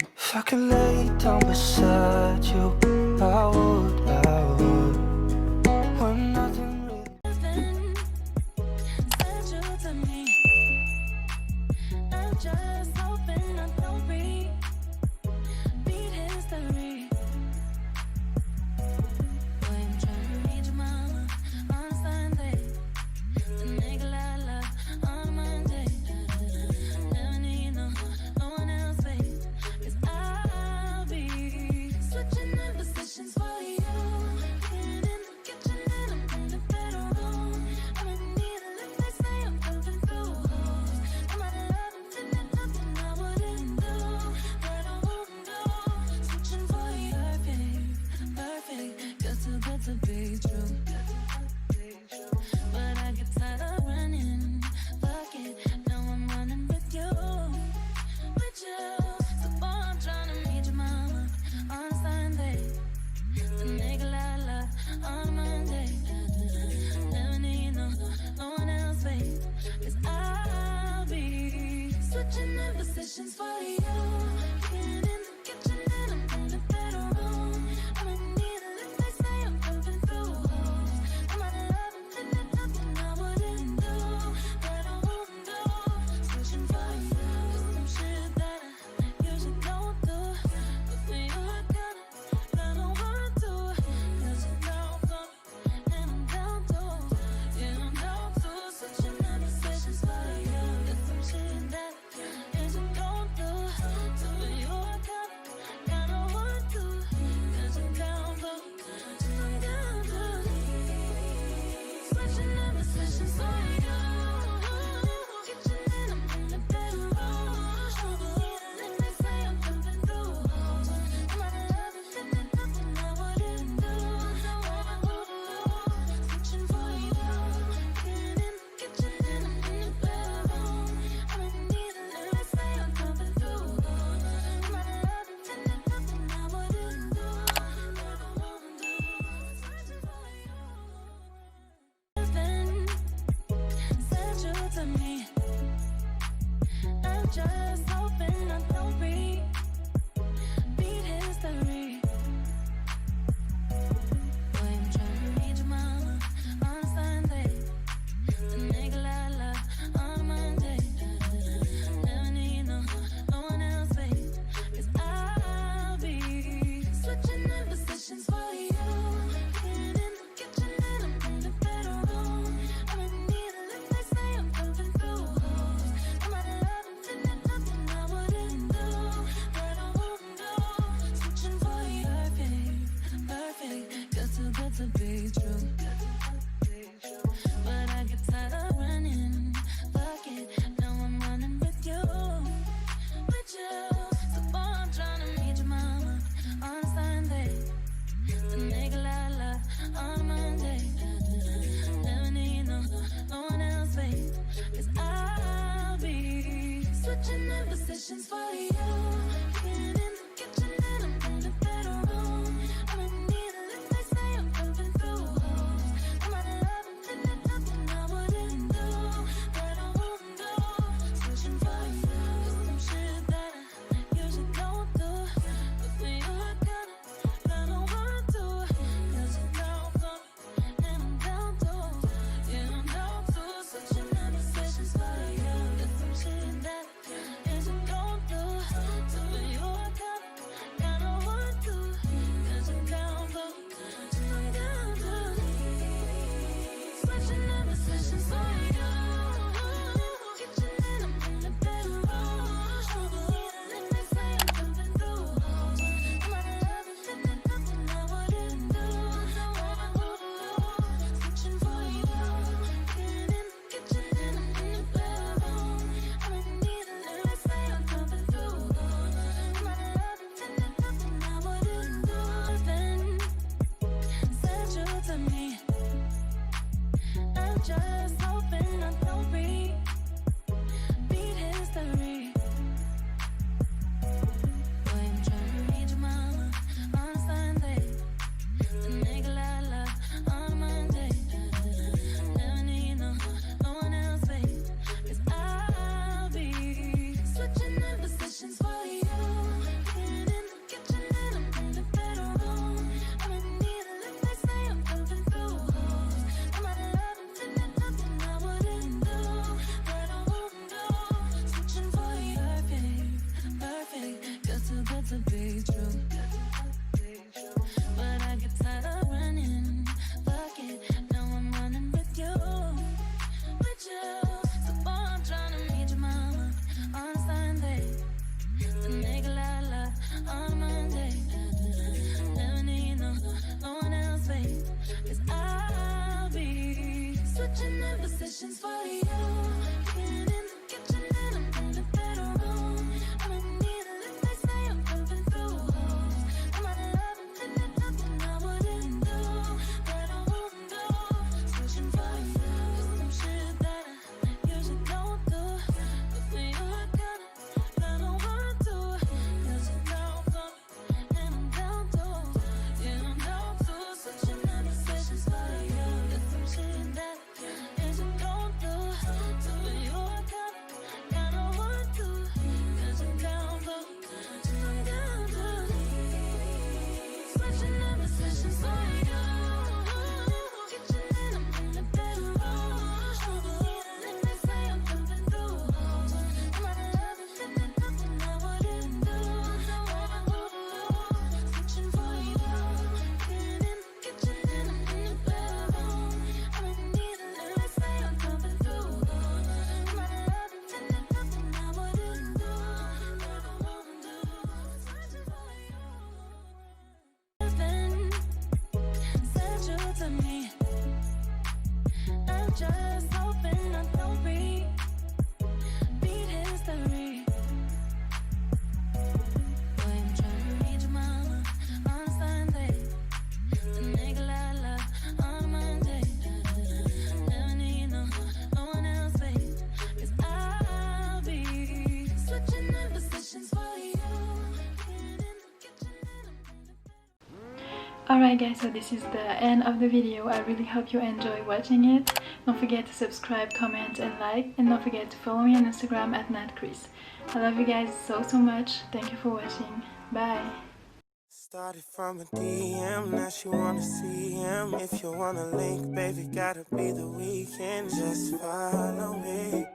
If I could lay down beside you, I would. When nothing really said you to me. I'm just hoping I don't beat history. Boy, I'm trying to reach your mama on Sunday. The nigga I love on Monday. Never need no one else, babe. 'Cause I'll be switching in positions for you. Getting in the kitchen and I'm in the bedroom. I'm in need of lift, they say I'm jumping through holes. I'm out of love and feeling nothing I wouldn't do, but I won't do. Switching for you, perfect, you're too good to be true. But I get tired of running, fuck it, now I'm running with you. So boy, I'm trying to meet your mama on Sunday. The nigga I love on Monday. Never need no one else, babe. 'Cause I'll be switching in positions for you. Getting in the kitchen and I'm in the bedroom. I'm in need of lift, they say I'm jumping through holes. I'm out of love and feeling nothing I wouldn't do, but I won't do. Switching for you, some shit that I usually don't do. But for you I gotta want to. 'Cause you're down for me and I'm down too. Yeah, I'm down too. Switching in positions for you. There's some shit that I usually don't do. So for you I gotta want to. 'Cause you're down for me and I'm down too. Switching in positions for you. Kitchen and I'm in the bedroom. And they say I'm jumping through holes. I'm out of love and feeling nothing I wouldn't do, but I won't do. Switching for you. Getting in the kitchen and I'm in the bedroom. I'm in need of lift, they say I'm jumping through holes. I'm out of love and feeling nothing I wouldn't do, but I won't do. Switching for you. Heaven sent you to me. I'm just hoping I don't beat history. Boy, I'm trying to reach your mama on Sunday. The nigga I love on Monday. Never need no one else, babe. 'Cause I'll be switching in positions for you. Getting in the kitchen and I'm in the bedroom. I'm in need of lift, they say I'm jumping through holes. I'm out of love and feeling nothing I wouldn't do, but I won't do. Switching for you, perfect, you're too good to be true. But I get tired of running, fuck it, now I'm running with you. So boy, I'm trying to meet your mama on Sunday. The nigga I love on Monday. Never need no one else, babe. 'Cause I'll be switching in positions for you. Getting in the kitchen and I'm in the bedroom. I'm in need of lift, they say I'm jumping through holes. I'm out of love and feeling nothing I wouldn't do, but I won't do. Switching for you, some shit that I usually don't do. But for you I gotta want to. 'Cause you're down for me and I'm down too. Yeah, I'm down too. Switching in positions for you. There's some shit that I usually don't positions for you. Getting in the kitchen and I'm in the bedroom. I'ma need a lift, they say I'm jumping through holes. I'm out of love and then there's nothing I wouldn't do, that I won't do. Searching for you, some shit that I usually don't do. But for you I gotta want to. 'Cause you're down for me and I'm down to. Yeah, I'm down to. Switching up positions for you. There's some shit that I usually don't do. So for you I gotta want to. 'Cause you're down for me and I'm down to. Switching up positions for you. Kitchen and I'm in the bedroom. And they say I'm jumping through holes. I'm out of love and then there's nothing I wouldn't do, that I wouldn't do. Switching for you. Getting in the kitchen and I'm in the bedroom. I'ma need a lift, they say I'm jumping through holes. I'm out of love and then there's nothing I wouldn't do, that I won't do. Switching for you. Living said you to me. I'm just hoping I don't beat history. Boy, I'm trying to read your mama on Sunday. The nigga la on Monday. Never need no one else, babe. 'Cause I'll be switching in positions for you. Getting in the kitchen and I'm in the Alright guys, so this is the end of the video. I really hope you enjoy watching it. Don't forget to subscribe, comment and like, and don't forget to follow me on Instagram at NatChris. I love you guys so much. Thank you for watching. Bye. Started from a DM, now she wanna see him. If you wanna link, baby, gotta be the weekend. Just follow me.